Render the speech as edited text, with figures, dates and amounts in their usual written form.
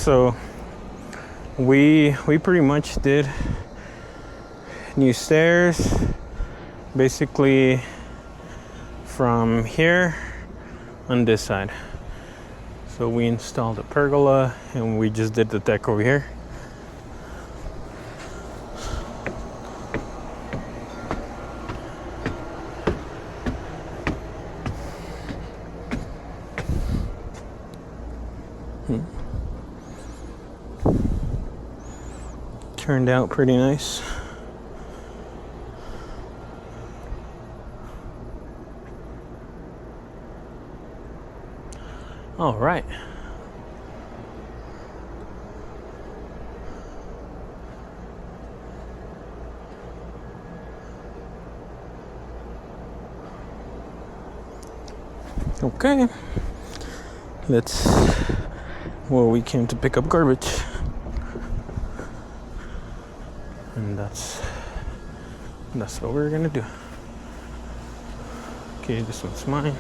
so we pretty much did new stairs basically from here on this side. So we installed a pergola and we just did the deck over here. Turned out pretty nice. All right. Okay. Well, we came to pick up garbage. And that's what we're gonna do. Okay, this one's mine.